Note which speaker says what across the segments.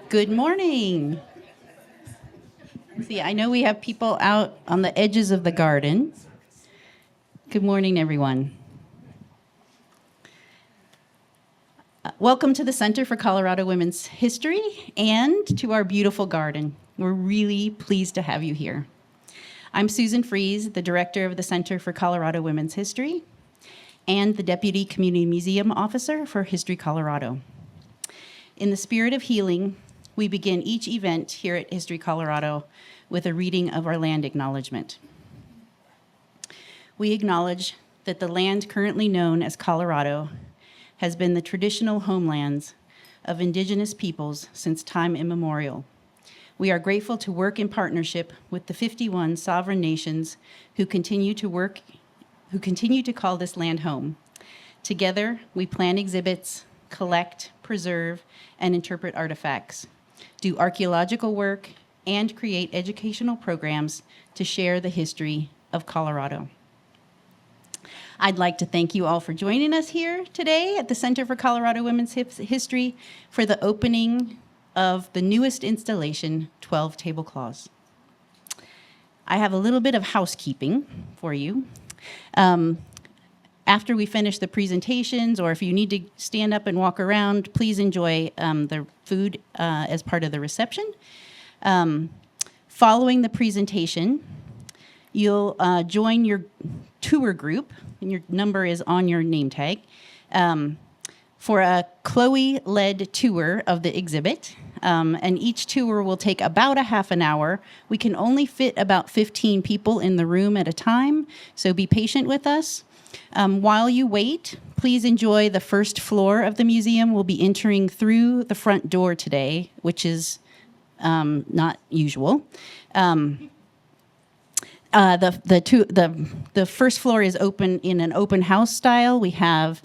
Speaker 1: Good morning. See, I know we have people out on the edges of the garden. Good morning, everyone. Welcome to the Center for Colorado Women's History and to our beautiful garden. We're really pleased to have you here. I'm Susan Fries, the director of the Center for Colorado Women's History and the Deputy Community Museum Officer for History Colorado. In the spirit of healing, we begin each event here at History Colorado with a reading of our land acknowledgement. We acknowledge that the land currently known as Colorado has been the traditional homelands of Indigenous peoples since time immemorial. We are grateful to work in partnership with the 51 sovereign nations who continue to call this land home. Together, we plan exhibits, collect, preserve, and interpret artifacts, do archaeological work, and create educational programs to share the history of Colorado. I'd like to thank you all for joining us here today at the Center for Colorado Women's History for the opening of the newest installation, 12 Tablecloths. I have a little bit of housekeeping for you. After we finish the presentations, or if you need to stand up and walk around, please enjoy the food as part of the reception. Following the presentation, you'll join your tour group, and your number is on your name tag, for a Chloé-led tour of the exhibit. And each tour will take about a half an hour. We can only fit about 15 people in the room at a time, so be patient with us. While you wait, please enjoy the first floor of the museum. We'll be entering through the front door today, which is not usual. The first floor is open in an open house style. We have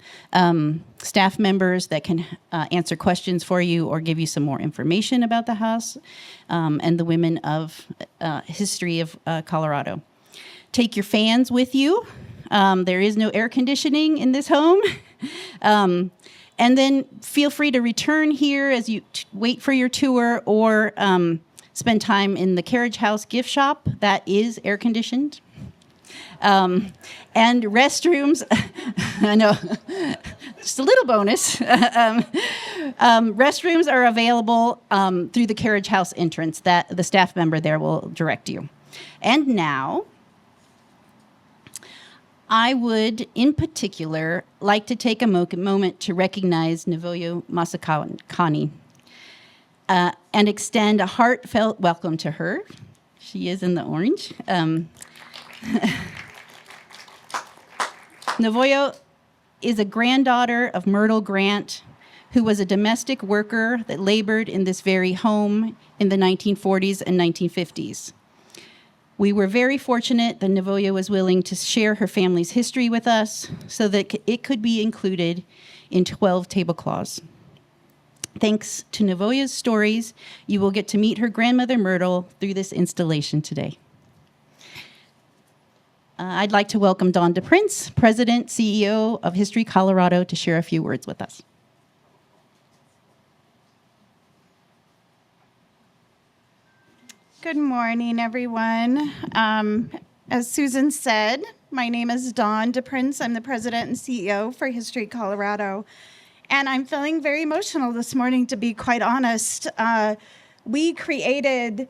Speaker 1: staff members that can answer questions for you or give you some more information about the house and the women of history of Colorado. Take your fans with you. There is no air conditioning in this home. And then feel free to return here as you wait for your tour or spend time in the Carriage House gift shop that is air conditioned. And restrooms, I know, just a little bonus. Restrooms are available through the Carriage House entrance that the staff member there will direct you. And now, I would, in particular, like to take a moment to recognize Nevoyo Masakani and extend a heartfelt welcome to her. She is in the orange. Nevoyo is a granddaughter of Myrtle Grant, who was a domestic worker that labored in this very home in the 1940s and 1950s. We were very fortunate that Nevoyo was willing to share her family's history with us so that it could be included in 12 tablecloths. Thanks to Nevoyo's stories, you will get to meet her grandmother Myrtle through this installation today. I'd like to welcome Dawn DePrince, President, CEO of History Colorado, to share a few words with us.
Speaker 2: Good morning, everyone. As Susan said, my name is Dawn DePrince. I'm the president and CEO for History Colorado. And I'm feeling very emotional this morning, to be quite honest. We created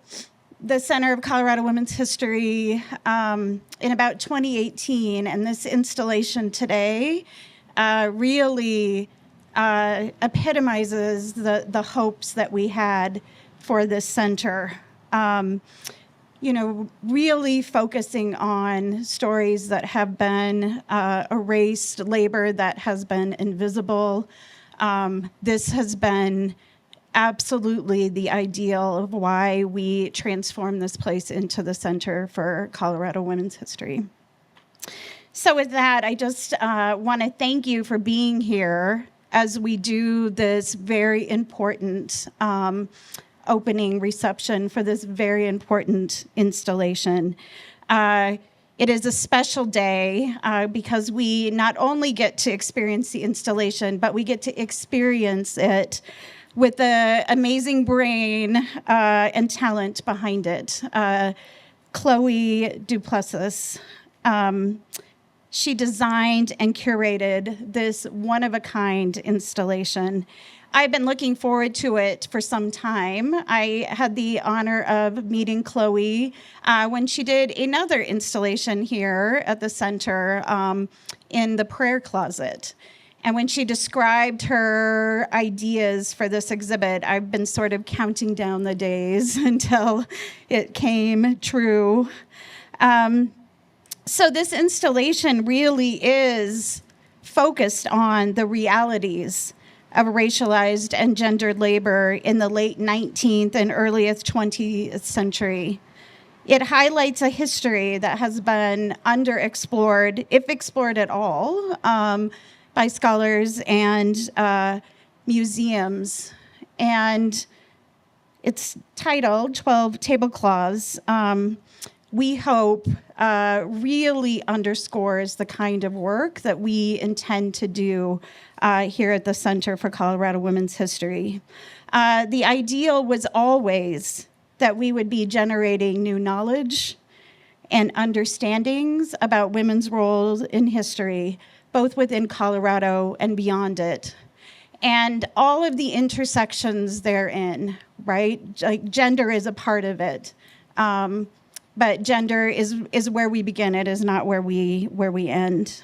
Speaker 2: the Center of Colorado Women's History in about 2018, and this installation today really epitomizes the hopes that we had for this center. Really focusing on stories that have been erased, labor that has been invisible. This has been absolutely the ideal of why we transformed this place into the Center for Colorado Women's History. So with that, I just want to thank you for being here as we do this very important opening reception for this very important installation. It is a special day because we not only get to experience the installation, but we get to experience it with the amazing brain and talent behind it, Chloé Duplessis. She designed and curated this one-of-a-kind installation. I've been looking forward to it for some time. I had the honor of meeting Chloé when she did another installation here at the center in the prayer closet. And when she described her ideas for this exhibit, I've been sort of counting down the days until it came true. So this installation really is focused on the realities of racialized and gendered labor in the late 19th and earliest 20th century. It highlights a history that has been underexplored, if explored at all, by scholars and museums. And it's titled 12 Tablecloths. We hope really underscores the kind of work that we intend to do here at the Center for Colorado Women's History. The ideal was always that we would be generating new knowledge and understandings about women's roles in history, both within Colorado and beyond it. And all of the intersections therein, right? Like gender is a part of it. But gender is where we begin. It is not where we end.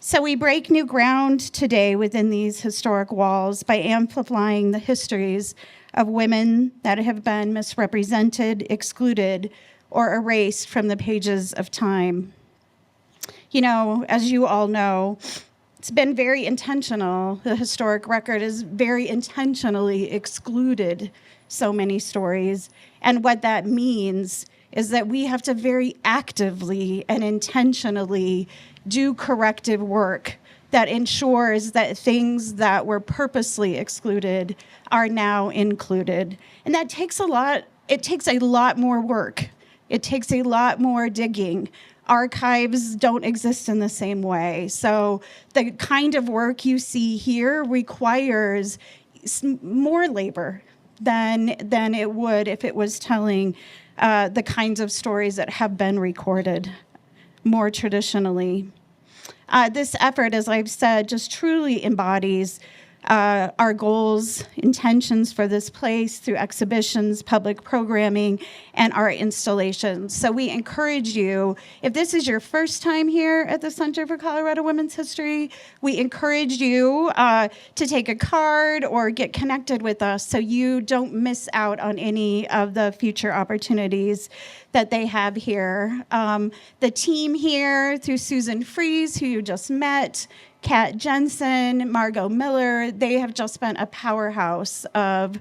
Speaker 2: So we break new ground today within these historic walls by amplifying the histories of women that have been misrepresented, excluded, or erased from the pages of time. You know, as you all know, it's been very intentional. The historic record has very intentionally excluded so many stories. And what that means is that we have to very actively and intentionally do corrective work that ensures that things that were purposely excluded are now included. And that takes a lot, it takes a lot more work. It takes a lot more digging. Archives don't exist in the same way. So the kind of work you see here requires more labor than it would if it was telling the kinds of stories that have been recorded more traditionally. This effort, as I've said, just truly embodies our goals, intentions for this place through exhibitions, public programming, and art installations. So we encourage you, if this is your first time here at the Center for Colorado Women's History, we encourage you to take a card or get connected with us so you don't miss out on any of the future opportunities that they have here. The team here, through Susan Fries, who you just met, Kat Jensen, Margot Miller, they have just been a powerhouse of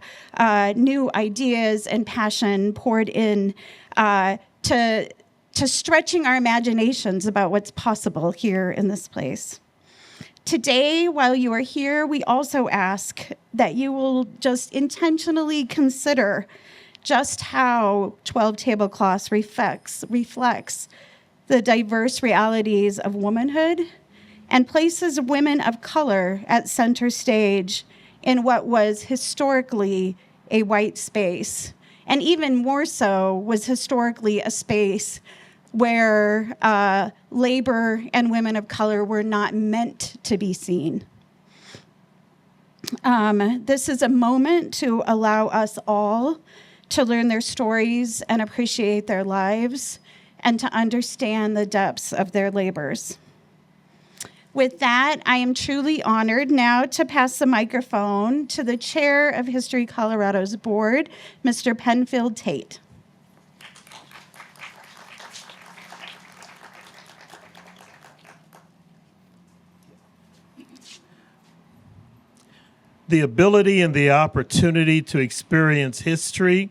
Speaker 2: new ideas and passion poured in to stretching our imaginations about what's possible here in this place. Today, while you are here, we also ask that you will just intentionally consider just how 12 Tablecloths reflects the diverse realities of womanhood and places women of color at center stage in what was historically a white space, and even more so was historically a space where labor and women of color were not meant to be seen. This is a moment to allow us all to learn their stories and appreciate their lives and to understand the depths of their labors. With that, I am truly honored now to pass the microphone to the chair of History Colorado's board, Mr. Penfield Tate.
Speaker 3: The ability and the opportunity to experience history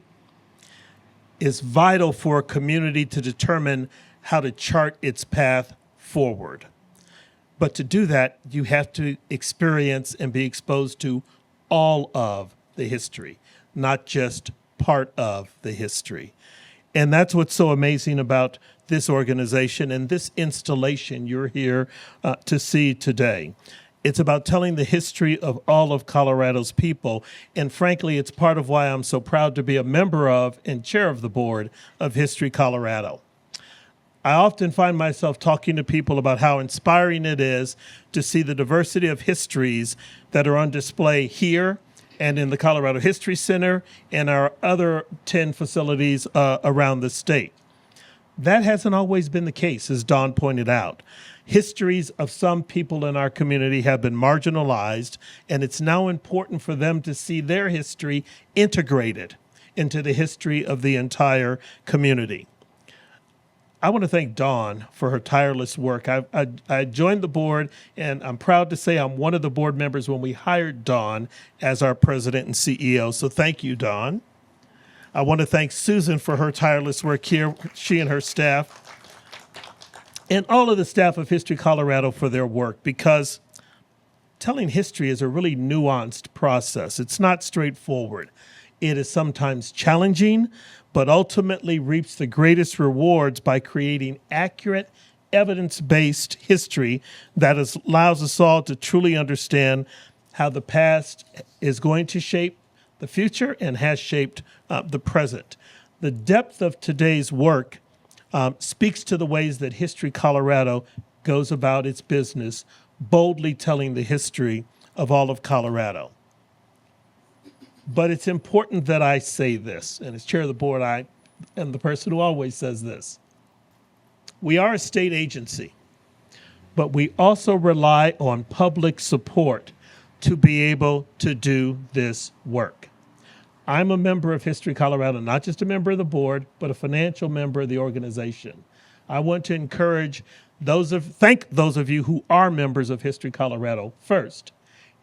Speaker 3: is vital for a community to determine how to chart its path forward. But to do that, you have to experience and be exposed to all of the history, not just part of the history. And that's what's so amazing about this organization and this installation you're here to see today. It's about telling the history of all of Colorado's people. And frankly, it's part of why I'm so proud to be a member of and chair of the board of History Colorado. I often find myself talking to people about how inspiring it is to see the diversity of histories that are on display here and in the Colorado History Center and our other 10 facilities around the state. That hasn't always been the case, as Dawn pointed out. Histories of some people in our community have been marginalized, and it's now important for them to see their history integrated into the history of the entire community. I want to thank Dawn for her tireless work. I joined the board, and I'm proud to say I'm one of the board members when we hired Dawn as our president and CEO. So thank you, Dawn. I want to thank Susan for her tireless work here, she and her staff, and all of the staff of History Colorado for their work, because telling history is a really nuanced process. It's not straightforward. It is sometimes challenging, but ultimately reaps the greatest rewards by creating accurate, evidence-based history that allows us all to truly understand how the past is going to shape the future and has shaped the present. The depth of today's work speaks to the ways that History Colorado goes about its business, boldly telling the history of all of Colorado. But it's important that I say this, and as chair of the board, I am the person who always says this. We are a state agency, but we also rely on public support to be able to do this work. I'm a member of History Colorado, not just a member of the board, but a financial member of the organization. I want to thank those of you who are members of History Colorado first,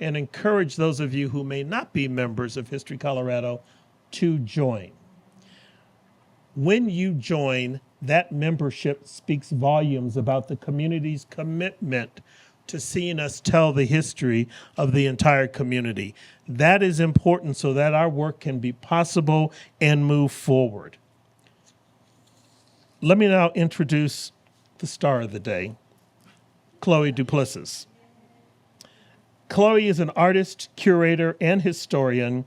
Speaker 3: and encourage those of you who may not be members of History Colorado to join. When you join, that membership speaks volumes about the community's commitment to seeing us tell the history of the entire community. That is important so that our work can be possible and move forward. Let me now introduce the star of the day, Chloé Duplessis. Chloé is an artist, curator, and historian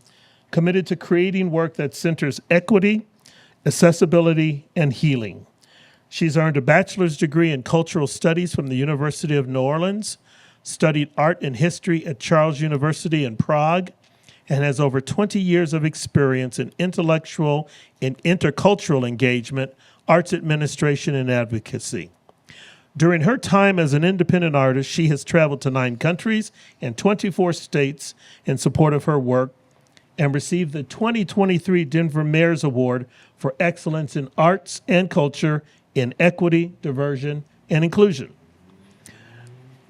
Speaker 3: committed to creating work that centers equity, accessibility, and healing. She's earned a bachelor's degree in cultural studies from the University of New Orleans, studied art and history at Charles University in Prague, and has over 20 years of experience in intellectual and intercultural engagement, arts administration, and advocacy. During her time as an independent artist, she has traveled to 9 countries and 24 states in support of her work and received the 2023 Denver Mayor's Award for Excellence in Arts and Culture in Equity, Diversity, and Inclusion.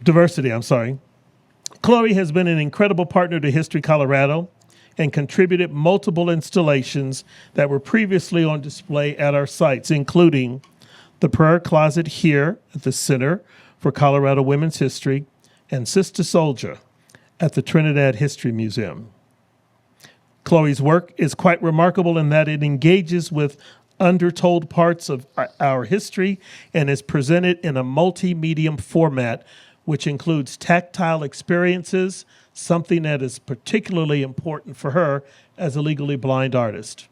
Speaker 3: Chloé has been an incredible partner to History Colorado and contributed multiple installations that were previously on display at our sites, including the Prayer Closet here at the Center for Colorado Women's History, and Sister Soldier at the Trinidad History Museum. Chloé's work is quite remarkable in that it engages with undertold parts of our history and is presented in a multi-medium format, which includes tactile experiences, something that is particularly important for her as a legally blind artist.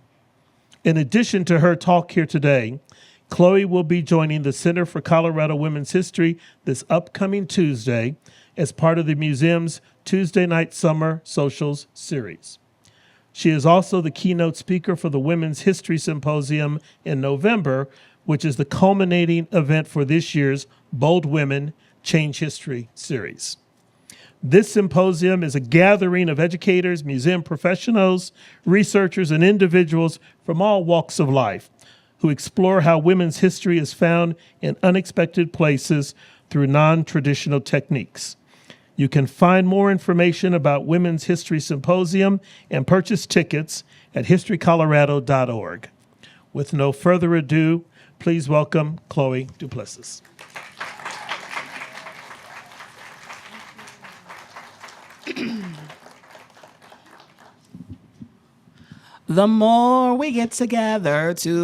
Speaker 3: In addition to her talk here today, Chloé will be joining the Center for Colorado Women's History this upcoming Tuesday as part of the museum's Tuesday Night Summer Socials series. She is also the keynote speaker for the Women's History Symposium in November, which is the culminating event for this year's Bold Women Change History series. This symposium is a gathering of educators, museum professionals, researchers, and individuals from all walks of life who explore how women's history is found in unexpected places through non-traditional techniques. You can find more information about Women's History Symposium and purchase tickets at historycolorado.org. With no further ado, please welcome Chloé Duplessis.
Speaker 4: The more we get together, the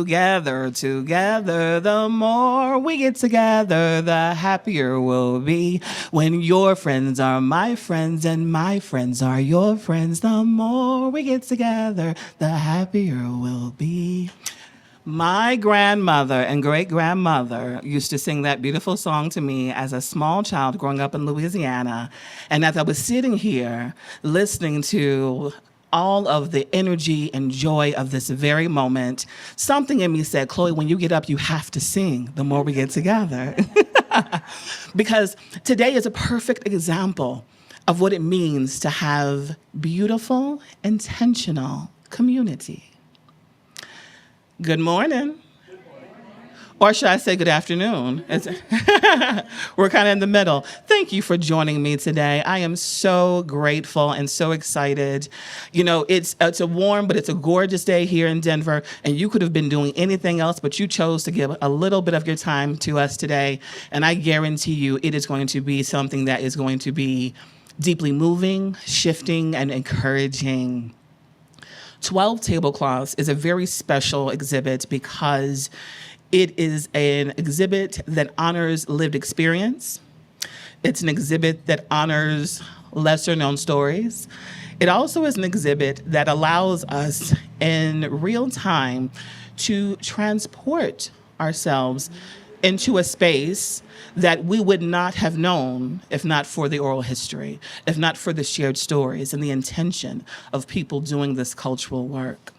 Speaker 4: more we get together, the happier we'll be. When your friends are my friends and my friends are your friends, the more we get together, the happier we'll be. My grandmother and great-grandmother used to sing that beautiful song to me as a small child growing up in Louisiana. And as I was sitting here listening to all of the energy and joy of this very moment, something in me said, Chloe, when you get up, you have to sing the more we get together. Because today is a perfect example of what it means to have beautiful, intentional community. Good morning. Or should I say good afternoon? We're kind of in the middle. Thank you for joining me today. I am so grateful and so excited. You know, it's a warm, but it's a gorgeous day here in Denver, and you could have been doing anything else, but you chose to give a little bit of your time to us today, and I guarantee you it is going to be something that is going to be deeply moving, shifting, and encouraging. 12 Tablecloths is a very special exhibit because it is an exhibit that honors lived experience. It's an exhibit that honors lesser known stories. It also is an exhibit that allows us in real time to transport ourselves into a space that we would not have known if not for the oral history, if not for the shared stories and the intention of people doing this cultural work.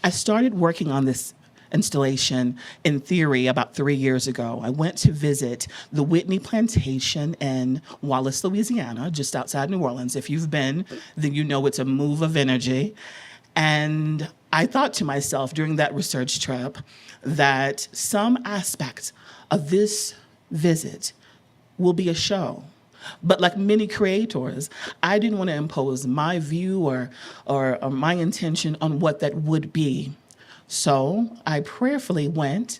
Speaker 4: I started working on this installation in theory about 3 years ago. I went to visit the Whitney Plantation in Wallace, Louisiana, just outside New Orleans. If you've been, then you know it's a move of energy. And I thought to myself during that research trip that some aspect of this visit will be a show. But like many creators, I didn't want to impose my view or my intention on what that would be. So I prayerfully went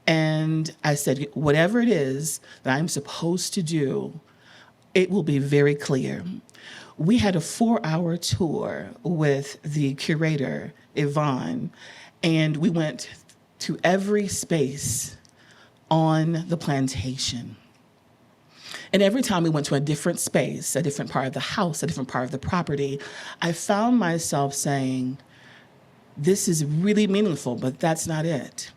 Speaker 4: and I said, whatever it is that I'm supposed to do, it will be very clear. We had a 4-hour tour with the curator, Yvonne, and we went to every space on the plantation. And every time we went to a different space, a different part of the house, a different part of the property, I found myself saying, this is really meaningful, but that's not it.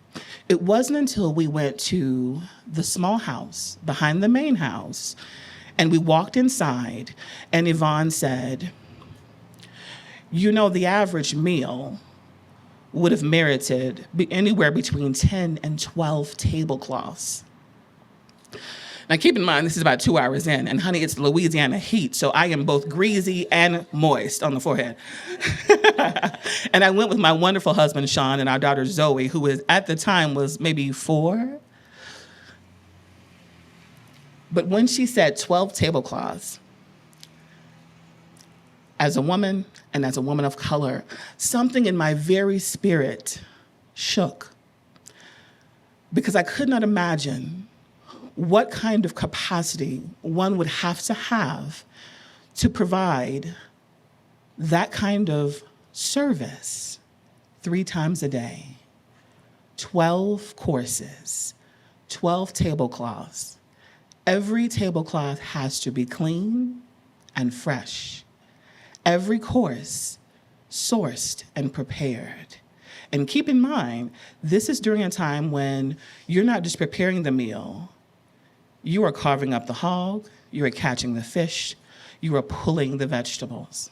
Speaker 4: It wasn't until we went to the small house behind the main house and we walked inside and Yvonne said, you know, the average meal would have merited anywhere between 10 and 12 tablecloths. Now, keep in mind, this is about 2 hours in, and honey, it's Louisiana heat, so I am both greasy and moist on the forehead. And I went with my wonderful husband, Sean, and our daughter, Zoe, who was, at the time was maybe 4. But when she said 12 tablecloths, as a woman and as a woman of color, something in my very spirit shook because I could not imagine what kind of capacity one would have to provide that kind of service 3 times a day, 12 courses, 12 tablecloths. Every tablecloth has to be clean and fresh. Every course sourced and prepared. And keep in mind, this is during a time when you're not just preparing the meal, you are carving up the hog, you are catching the fish, you are pulling the vegetables.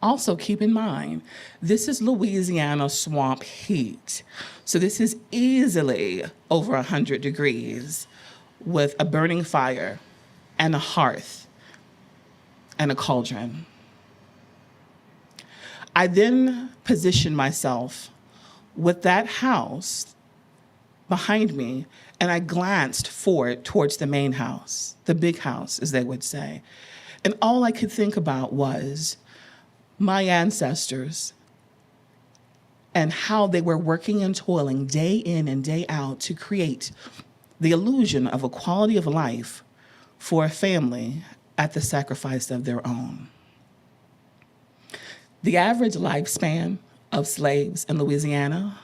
Speaker 4: Also, keep in mind, this is Louisiana swamp heat. So this is easily over 100 degrees with a burning fire and a hearth and a cauldron. I then positioned myself with that house behind me, and I glanced forward towards the main house, the big house, as they would say. And all I could think about was my ancestors and how they were working and toiling day in and day out to create the illusion of a quality of life for a family at the sacrifice of their own. The average lifespan of slaves in Louisiana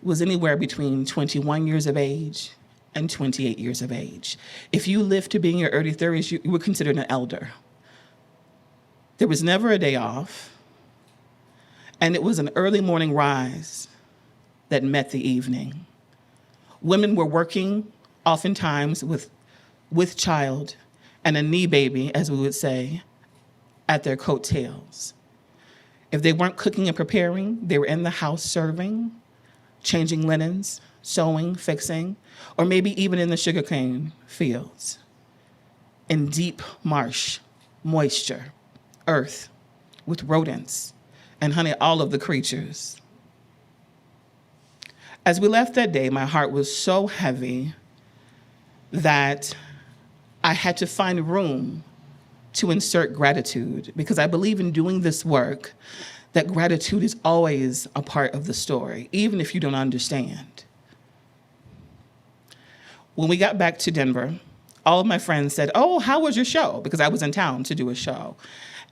Speaker 4: was anywhere between 21 years of age and 28 years of age. If you lived to be in your early 30s, you were considered an elder. There was never a day off, and it was an early morning rise that met the evening. Women were working oftentimes with child and a knee baby, as we would say, at their coattails. If they weren't cooking and preparing, they were in the house serving, changing linens, sewing, fixing, or maybe even in the sugarcane fields, in deep marsh, moisture, earth, with rodents, and honey, all of the creatures. As we left that day, my heart was so heavy that I had to find room to insert gratitude, because I believe in doing this work that gratitude is always a part of the story, even if you don't understand. When we got back to Denver, all of my friends said, "Oh, how was your show?" Because I was in town to do a show.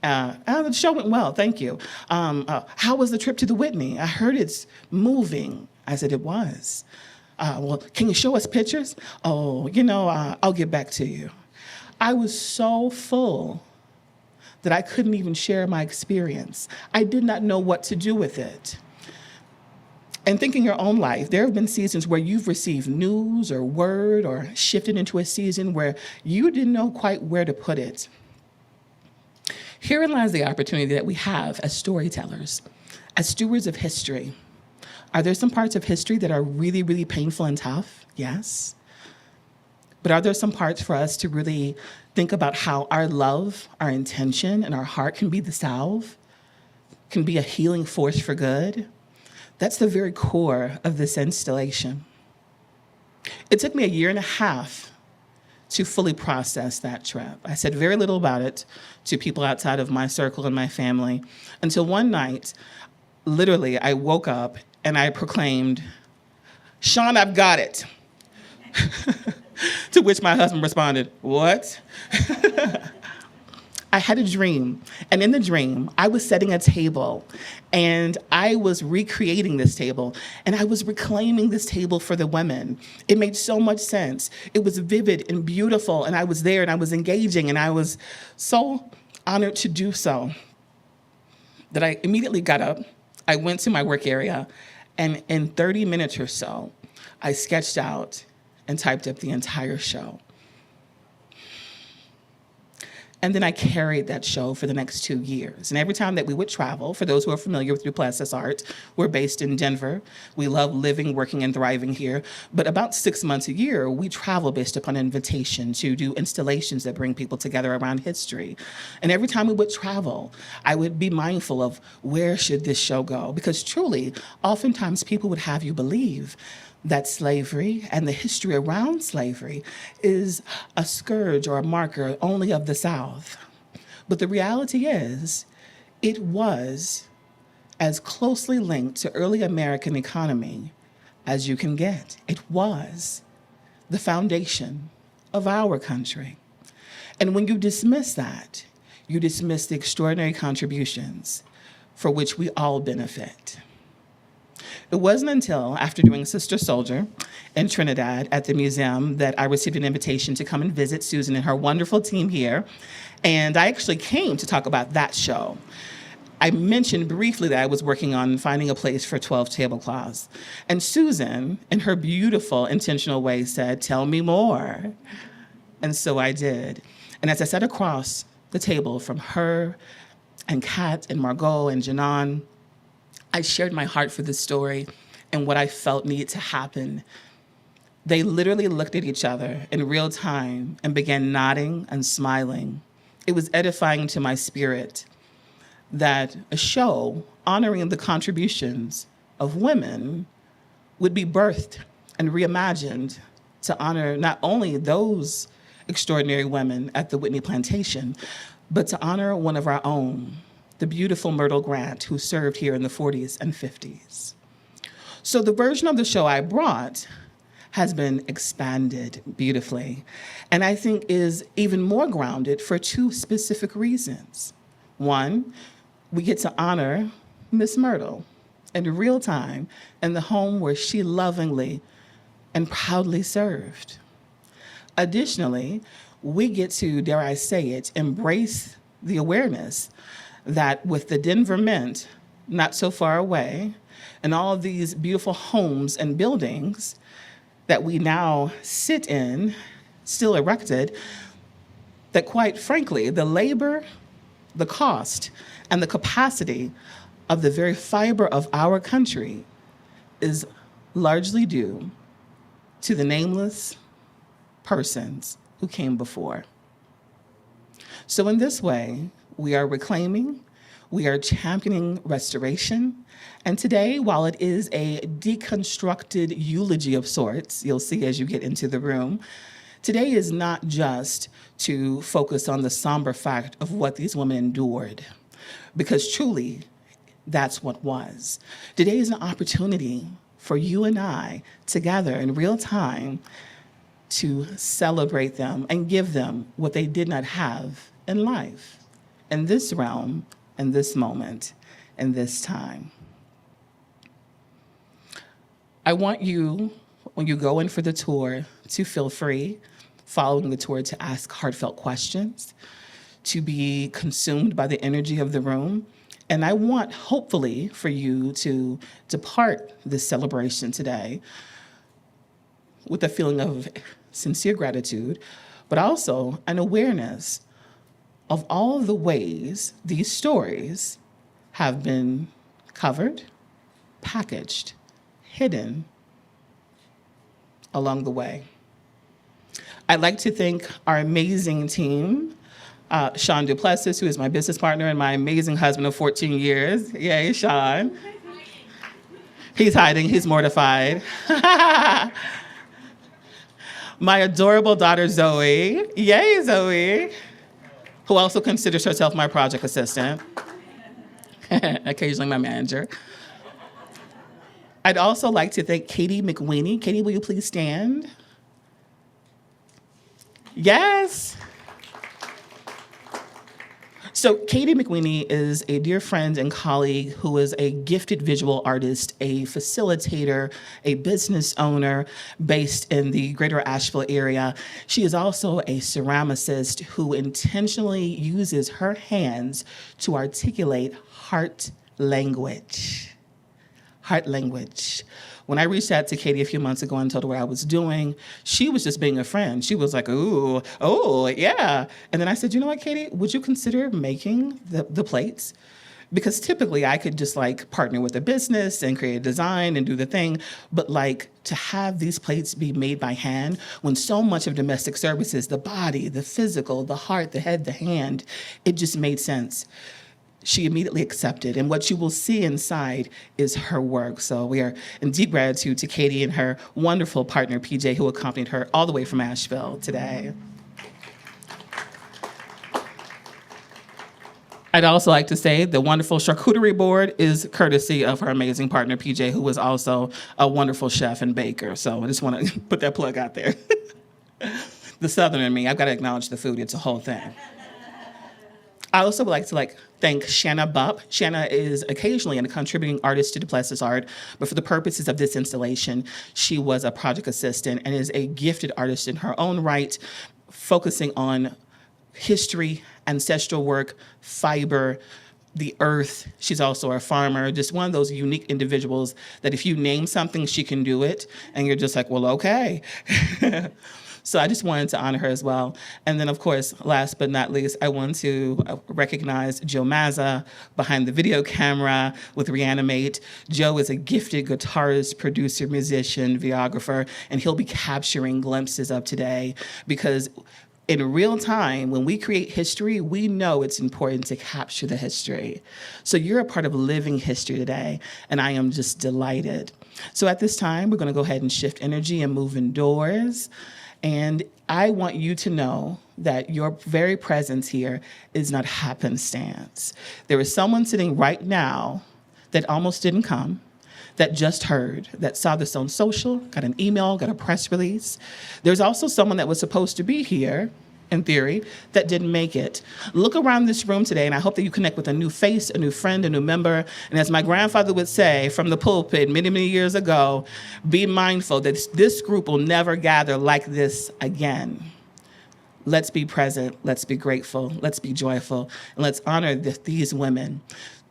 Speaker 4: The show went well, thank you. How was the trip to the Whitney? I heard it's moving. I said, it was. Well, can you show us pictures? Oh, I'll get back to you. I was so full that I couldn't even share my experience. I did not know what to do with it. And think in your own life, there have been seasons where you've received news or word or shifted into a season where you didn't know quite where to put it. Herein lies the opportunity that we have as storytellers, as stewards of history. Are there some parts of history that are really, really painful and tough? Yes. But are there some parts for us to really think about how our love, our intention, and our heart can be the salve, can be a healing force for good? That's the very core of this installation. It took me 1.5 years to fully process that trip. I said very little about it to people outside of my circle and my family until one night, literally, I woke up and I proclaimed, "Sean, I've got it." To which my husband responded, "What?" I had a dream, and in the dream, I was setting a table, and I was recreating this table, and I was reclaiming this table for the women. It made so much sense. It was vivid and beautiful, and I was there, and I was engaging, and I was so honored to do so that I immediately got up. I went to my work area, and in 30 minutes or so, I sketched out and typed up the entire show. And then I carried that show for the next 2 years. And every time that we would travel, for those who are familiar with Duplessis art, we're based in Denver. We love living, working, and thriving here. But about 6 months a year, we travel based upon invitation to do installations that bring people together around history. And every time we would travel, I would be mindful of where should this show go? Because truly, oftentimes people would have you believe that slavery and the history around slavery is a scourge or a marker only of the South. But the reality is, it was as closely linked to early American economy as you can get. It was the foundation of our country. And when you dismiss that, you dismiss the extraordinary contributions for which we all benefit. It wasn't until after doing Sister Soldier in Trinidad at the museum that I received an invitation to come and visit Susan and her wonderful team here. And I actually came to talk about that show. I mentioned briefly that I was working on finding a place for 12 tablecloths. And Susan, in her beautiful, intentional way, said, "Tell me more." And so I did. And as I sat across the table from her and Kat and Margot and Janan, I shared my heart for this story and what I felt needed to happen. They literally looked at each other in real time and began nodding and smiling. It was edifying to my spirit that a show honoring the contributions of women would be birthed and reimagined to honor not only those extraordinary women at the Whitney Plantation, but to honor one of our own, the beautiful Myrtle Grant, who served here in the 40s and 50s. So the version of the show I brought has been expanded beautifully, and I think is even more grounded for 2 specific reasons. One, we get to honor Miss Myrtle in real time in the home where she lovingly and proudly served. Additionally, we get to, dare I say it, embrace the awareness that with the Denver Mint not so far away, and all of these beautiful homes and buildings that we now sit in, still erected, that quite frankly, the labor, the cost, and the capacity of the very fiber of our country is largely due to the nameless persons who came before. So in this way, we are reclaiming, we are championing restoration, and today, while it is a deconstructed eulogy of sorts, you'll see as you get into the room, today is not just to focus on the somber fact of what these women endured, because truly, that's what was. Today is an opportunity for you and I together in real time to celebrate them and give them what they did not have in life, in this realm, in this moment, in this time. I want you, when you go in for the tour, to feel free, following the tour, to ask heartfelt questions, to be consumed by the energy of the room. And I want, hopefully, for you to depart this celebration today with a feeling of sincere gratitude, but also an awareness of all the ways these stories have been covered, packaged, hidden along the way. I'd like to thank our amazing team, Chloé Duplessis, who is my business partner and my amazing husband of 14 years. Yay, Sean. He's hiding, he's mortified. My adorable daughter, Zoe. Yay, Zoe. Who also considers herself my project assistant. Occasionally my manager. I'd also like to thank Katie McWeeny. Katie, will you please stand? Yes. So Katie McWeeny is a dear friend and colleague who is a gifted visual artist, a facilitator, a business owner based in the greater Asheville area. She is also a ceramicist who intentionally uses her hands to articulate heart language. Heart language. When I reached out to Katie a few months ago and told her what I was doing, she was just being a friend. She was like, ooh, oh, yeah. And then I said, you know what, Katie, would you consider making the plates? Because typically I could just like partner with a business and create a design and do the thing, but like to have these plates be made by hand when so much of domestic services, the body, the physical, the heart, the head, the hand, it just made sense. She immediately accepted, and what you will see inside is her work. So we are in deep gratitude to Katie and her wonderful partner, PJ, who accompanied her all the way from Asheville today. I'd also like to say the wonderful charcuterie board is courtesy of her amazing partner, PJ, who was also a wonderful chef and baker. So I just want to put that plug out there. The Southern in me, I've got to acknowledge the food. It's a whole thing. I also would like to thank Shanna Bupp. Shanna is occasionally a contributing artist to Duplessis Art, but for the purposes of this installation, she was a project assistant and is a gifted artist in her own right, focusing on history, ancestral work, fiber, the earth. She's also a farmer, just one of those unique individuals that if you name something, she can do it, and you're just like, well, okay. So I just wanted to honor her as well. And then, of course, last but not least, I want to recognize Joe Mazza behind the video camera with Reanimate. Joe is a gifted guitarist, producer, musician, videographer, and he'll be capturing glimpses of today because in real time, when we create history, we know it's important to capture the history. So you're a part of living history today, and I am just delighted. So at this time, we're going to go ahead and shift energy and move indoors. And I want you to know that your very presence here is not happenstance. There is someone sitting right now that almost didn't come, that just heard, that saw this on social, got an email, got a press release. There's also someone that was supposed to be here in theory, that didn't make it. Look around this room today, and I hope that you connect with a new face, a new friend, a new member. And as my grandfather would say from the pulpit many, many years ago, be mindful that this group will never gather like this again. Let's be present, let's be grateful, let's be joyful, and let's honor these women.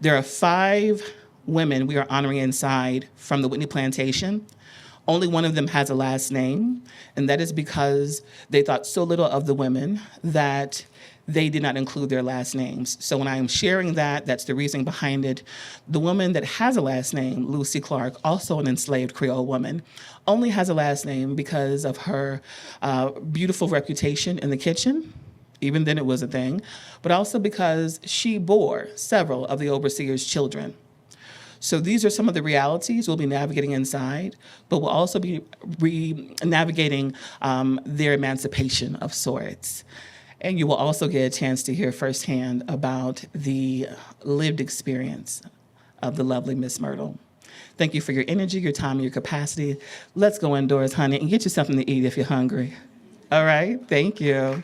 Speaker 4: There are 5 women we are honoring inside from the Whitney Plantation. Only one of them has a last name, and that is because they thought so little of the women that they did not include their last names. So when I am sharing that, that's the reason behind it. The woman that has a last name, Lucy Clark, also an enslaved Creole woman, only has a last name because of her beautiful reputation in the kitchen. Even then it was a thing, but also because she bore several of the overseer's children. So these are some of the realities we'll be navigating inside, but we'll also be navigating their emancipation of sorts. And you will also get a chance to hear firsthand about the lived experience of the lovely Miss Myrtle. Thank you for your energy, your time, and your capacity. Let's go indoors, honey, and get you something to eat if you're hungry. All right, thank you.